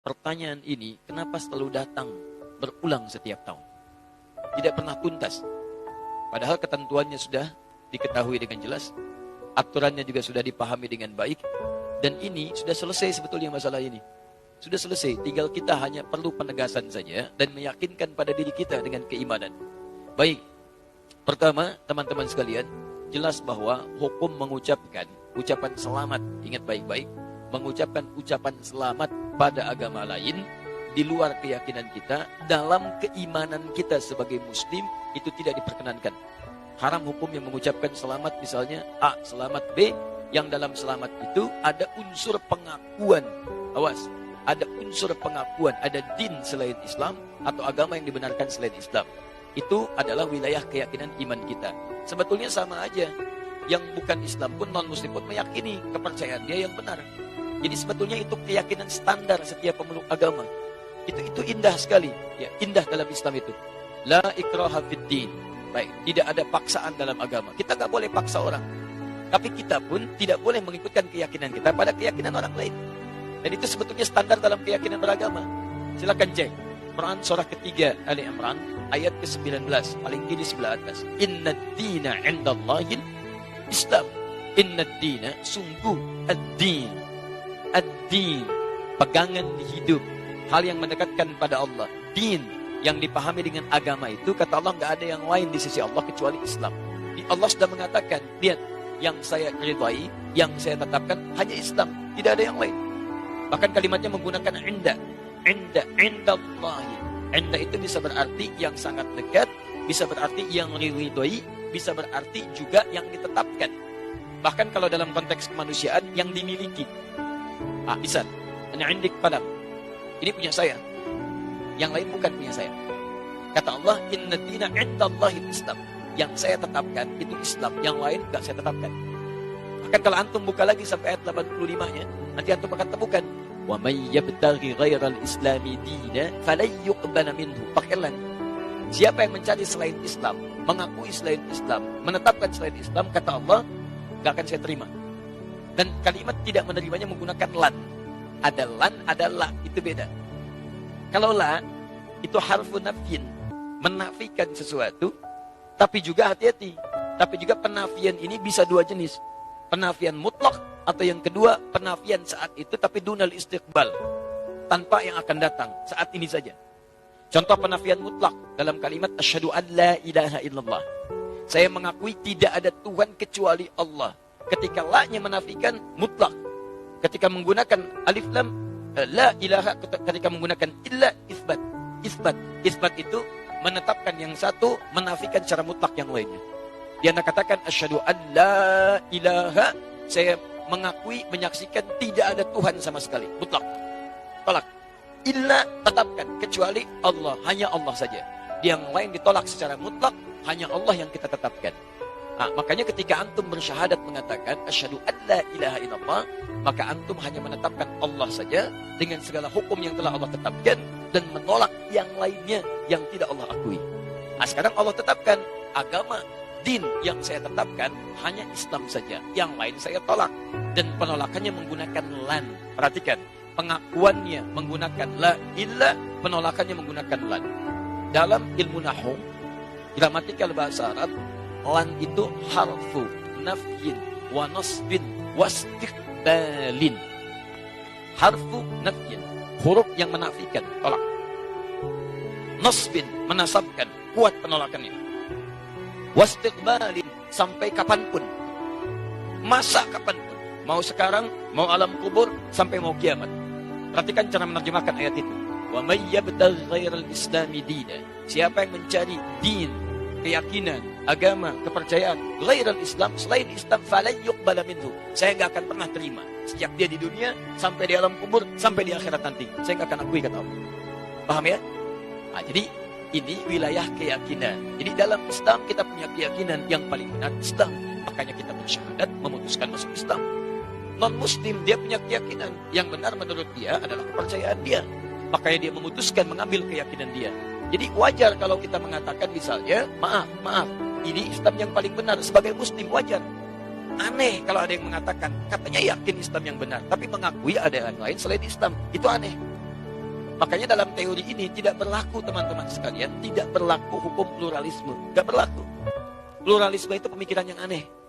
Pertanyaan ini kenapa selalu datang berulang setiap tahun? Tidak pernah tuntas. Padahal ketentuannya sudah diketahui dengan jelas, aturannya juga sudah dipahami dengan baik, dan ini sudah selesai sebetulnya masalah ini. Sudah selesai, tinggal kita hanya perlu penegasan saja dan meyakinkan pada diri kita dengan keimanan. Baik, pertama teman-teman sekalian, jelas bahwa hukum mengucapkan ucapan selamat, ingat baik-baik, mengucapkan ucapan selamat pada agama lain di luar keyakinan kita, dalam keimanan kita sebagai muslim itu tidak diperkenankan. Haram hukum yang mengucapkan selamat, misalnya A selamat B, yang dalam selamat itu ada unsur pengakuan. Awas, ada unsur pengakuan, ada din selain Islam atau agama yang dibenarkan selain Islam. Itu adalah wilayah keyakinan iman kita. Sebetulnya sama aja. Yang bukan Islam pun, non-muslim pun meyakini kepercayaan dia yang benar. Jadi sebetulnya itu keyakinan standar setiap pemeluk agama. Itu indah sekali. Ya, indah dalam Islam itu. La ikraha fid din. Baik, tidak ada paksaan dalam agama. Kita nggak boleh paksa orang. Tapi kita pun tidak boleh mengikutkan keyakinan kita pada keyakinan orang lain. Dan itu sebetulnya standar dalam keyakinan beragama. Silakan cek. Quran surah ketiga Ali Imran ayat ke-19 paling kiri sebelah atas. Inna dina indallahin Islam. Inna dina, sungguh ad-din. Ad-din, pegangan hidup, hal yang mendekatkan pada Allah. Din yang dipahami dengan agama itu, kata Allah, nggak ada yang lain di sisi Allah kecuali Islam. Allah sudah mengatakan, lihat, yang saya ridhai, yang saya tetapkan hanya Islam, tidak ada yang lain. Bahkan kalimatnya menggunakan inda, indallahi. Inda itu bisa berarti yang sangat dekat, bisa berarti yang diridhai, bisa berarti juga yang ditetapkan. Bahkan kalau dalam konteks kemanusiaan, yang dimiliki. Bisa. Hanya indik padam. Ini punya saya. Yang lain bukan punya saya. Kata Allah, inna dina indallahi Islam. Yang saya tetapkan itu Islam. Yang lain enggak saya tetapkan. Bahkan kalau antum buka lagi sampai ayat 85-nya, nanti antum akan temukan, wa may yabtaghi ghairal islami dina falan yuqbala minhu. Pakai lan. Siapa yang mencari selain Islam, mengakui selain Islam, menetapkan selain Islam, kata Allah, enggak akan saya terima. Dan kalimat tidak menerimanya menggunakan lan. Ada lan, ada la. Itu beda. Kalau la, itu harfu nafyin. Menafikan sesuatu. Tapi juga hati-hati. Tapi juga penafian ini bisa dua jenis. Penafian mutlak. Atau yang kedua, penafian saat itu. Tapi dunal istiqbal. Tanpa yang akan datang. Saat ini saja. Contoh penafian mutlak. Dalam kalimat, asyhadu an la ilaha illallah. Saya mengakui tidak ada Tuhan kecuali Allah. Ketika la-nya menafikan, mutlak. Ketika menggunakan alif lam, la ilaha, ketika menggunakan illa, isbat. Isbat itu menetapkan yang satu, menafikan secara mutlak yang lainnya. Dia katakan, asyhadu an la ilaha, saya mengakui, menyaksikan tidak ada Tuhan sama sekali. Mutlak. Tolak. Illa, tetapkan. Kecuali Allah. Hanya Allah saja. Yang lain ditolak secara mutlak, hanya Allah yang kita tetapkan. Makanya ketika antum bersyahadat mengatakan asyhadu an la ilaha illallah, maka antum hanya menetapkan Allah saja dengan segala hukum yang telah Allah tetapkan dan menolak yang lainnya yang tidak Allah akui. Sekarang Allah tetapkan agama, din yang saya tetapkan hanya Islam saja, yang lain saya tolak, dan penolakannya menggunakan lan. Perhatikan, pengakuannya menggunakan la ilah, penolakannya menggunakan lan. Dalam ilmu nahwu, gramatikal bahasa Arab, lan itu harfu nafyin wa nasbin wa istiqbalin. Harfu nafyin, huruf yang menafikan, tolak. Nasbin, menasabkan, kuat penolakannya. Wa istiqbalin, sampai kapanpun, masa kapanpun, mau sekarang, mau alam kubur, sampai mau kiamat. Perhatikan cara menerjemahkan ayat itu. Wa may yabtaghi ghairal islami dina, siapa yang mencari din, keyakinan, agama, kepercayaan ghairal Islam, selain Islam, falan yuqbala minhu, saya enggak akan pernah terima. Sejak dia di dunia, sampai di alam kubur, sampai di akhirat nanti, saya enggak akan akui, kata Allah. Paham ya? Jadi ini wilayah keyakinan. Jadi dalam Islam kita punya keyakinan yang paling benar Islam. Makanya kita bersyahadat memutuskan masuk Islam. Non-muslim dia punya keyakinan yang benar menurut dia adalah kepercayaan dia. Makanya dia memutuskan mengambil keyakinan dia. Jadi wajar kalau kita mengatakan misalnya, maaf, ini Islam yang paling benar sebagai muslim, wajar. Aneh kalau ada yang mengatakan, katanya yakin Islam yang benar, tapi mengakui ada yang lain selain Islam. Itu aneh. Makanya dalam teori ini tidak berlaku teman-teman sekalian, tidak berlaku hukum pluralisme. Gak berlaku. Pluralisme itu pemikiran yang aneh.